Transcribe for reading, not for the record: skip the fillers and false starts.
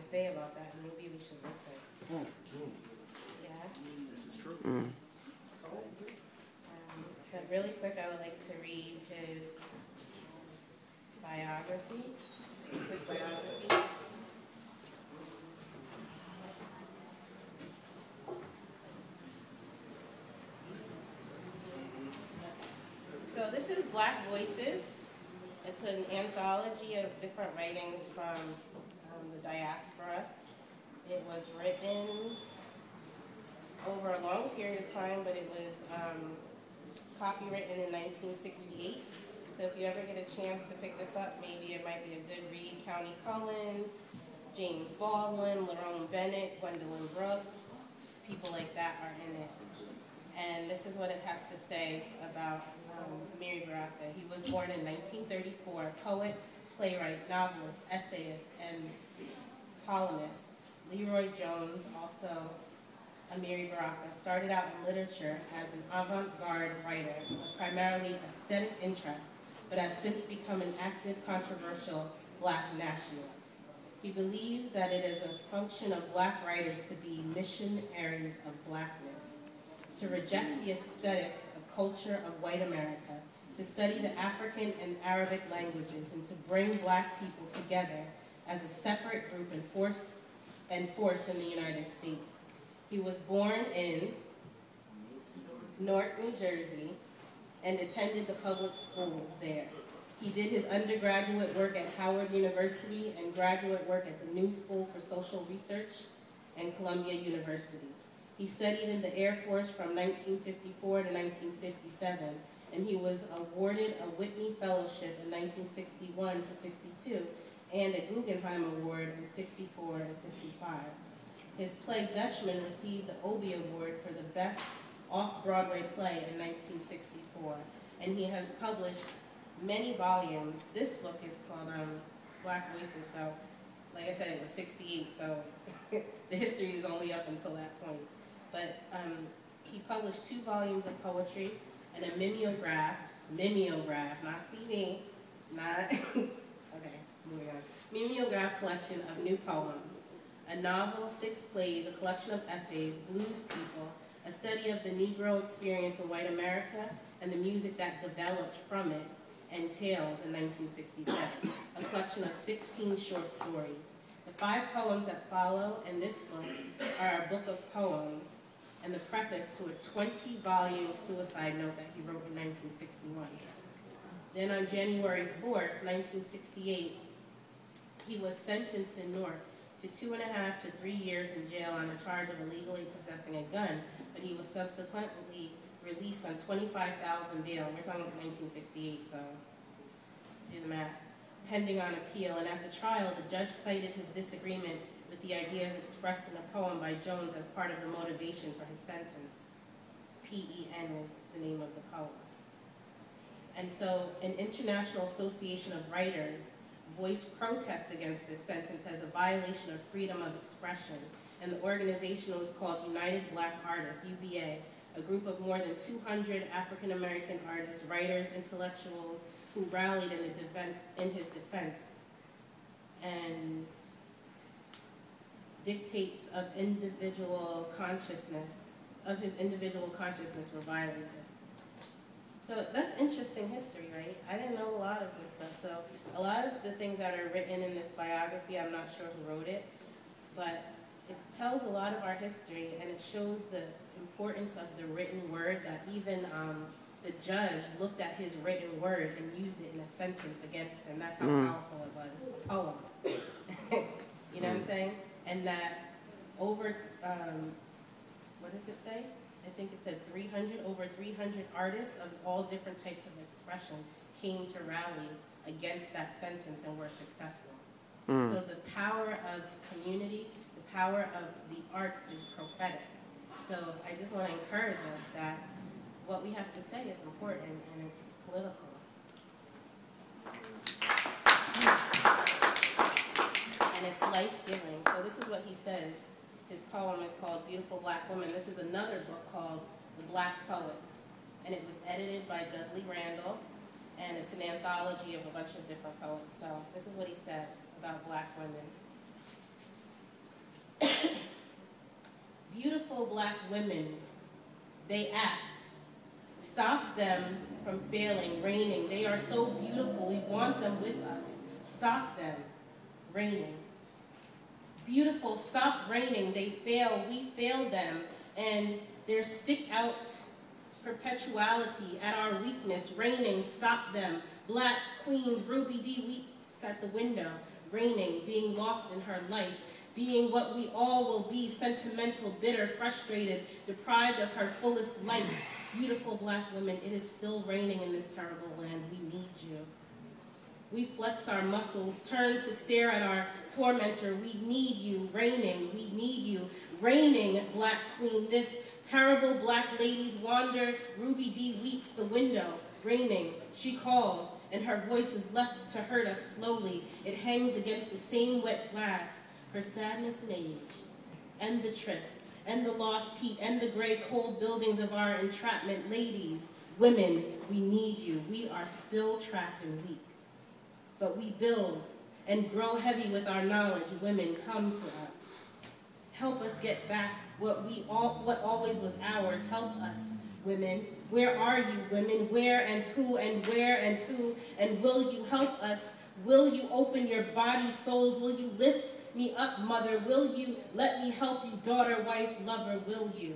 say about that, and maybe we should listen. Yeah? This is true. So really quick, I would like to read his biography, quick biography. So this is Black Voices. It's an anthology of different writings from the diaspora. It was written over a long period of time, but it was copywritten in 1968. So if you ever get a chance to pick this up, maybe it might be a good read. County Cullen, James Baldwin, Lerone Bennett, Gwendolyn Brooks, people like that are in it. And this is what it has to say about Amiri Baraka. He was born in 1934, poet, playwright, novelist, essayist, and columnist. Leroy Jones, also Amiri Baraka, started out in literature as an avant-garde writer with primarily aesthetic interest, but has since become an active, controversial Black nationalist. He believes that it is a function of Black writers to be missionaries of Blackness, to reject the aesthetics of culture of white America, to study the African and Arabic languages, and to bring Black people together as a separate group and force in the United States. He was born in Newark, New Jersey, and attended the public schools there. He did his undergraduate work at Howard University and graduate work at the New School for Social Research and Columbia University. He studied in the Air Force from 1954 to 1957, and he was awarded a Whitney Fellowship in 1961 to 62, and a Guggenheim Award in 64 and 65. His play Dutchman received the Obie Award for the Best Off-Broadway Play in 1964, and he has published many volumes. This book is called Black Voices, so like I said, it was 68, so the history is only up until that point. But he published 2 volumes of poetry and a mimeograph, not CD, not, okay, moving on. Mimeograph collection of new poems, a novel, 6 plays, a collection of essays, Blues People, a study of the Negro experience in white America and the music that developed from it, and Tales in 1967, a collection of 16 short stories. The 5 poems that follow in this book are a book of poems and the preface to a 20-volume suicide note that he wrote in 1961. Then on January 4th, 1968, he was sentenced in Newark to 2.5 to 3 years in jail on a charge of illegally possessing a gun, but he was subsequently released on $25,000 bail. We're talking about 1968, so do the math. Pending on appeal, and at the trial, the judge cited his disagreement with the ideas expressed in a poem by Jones as part of the motivation for his sentence. P-E-N is the name of the poem. And so an International Association of Writers voiced protest against this sentence as a violation of freedom of expression, and the organization was called United Black Artists, UBA, a group of more than 200 African-American artists, writers, intellectuals who rallied in his defense. And dictates of his individual consciousness were violated. So that's interesting history, right? I didn't know a lot of this stuff. So a lot of the things that are written in this biography, I'm not sure who wrote it, but it tells a lot of our history, and it shows the importance of the written word, that even the judge looked at his written word and used it in a sentence against him. That's how powerful it was. A poem. You know what I'm saying? And that over, what does it say? I think it said over 300 artists of all different types of expression came to rally against that sentence and were successful. So the power of community, the power of the arts is prophetic. So I just want to encourage us that what we have to say is important and it's political. And it's life-giving. So this is what he says. His poem is called Beautiful Black Woman. This is another book called The Black Poets. And it was edited by Dudley Randall. And it's an anthology of a bunch of different poets. So this is what he says about Black women. black women, they act. Stop them from failing, reigning. They are so beautiful. We want them with us. Stop them reigning. Beautiful, stop reigning. They fail. We fail them. And their stick out perpetuality at our weakness, reigning. Stop them. Black queens, Ruby D. weeps at the window, reigning, being lost in her life, being what we all will be, sentimental, bitter, frustrated, deprived of her fullest light. Beautiful black women, it is still raining in this terrible land. We need you. We flex our muscles, turn to stare at our tormentor. We need you, reigning. We need you, reigning, black queen. This terrible black lady's wander. Ruby D weeps the window, reigning. She calls, and her voice is left to hurt us slowly. It hangs against the same wet glass. Her sadness and age, and the trip, and the lost heat, and the gray cold buildings of our entrapment. Ladies, women, we need you. We are still trapped and weak. But we build and grow heavy with our knowledge. Women, come to us. Help us get back what always was ours. Help us, women. Where are you, women? Where and who and where and who? And will you help us? Will you open your body, souls? Will you lift me up, mother? Will you let me help you, daughter, wife, lover? Will you?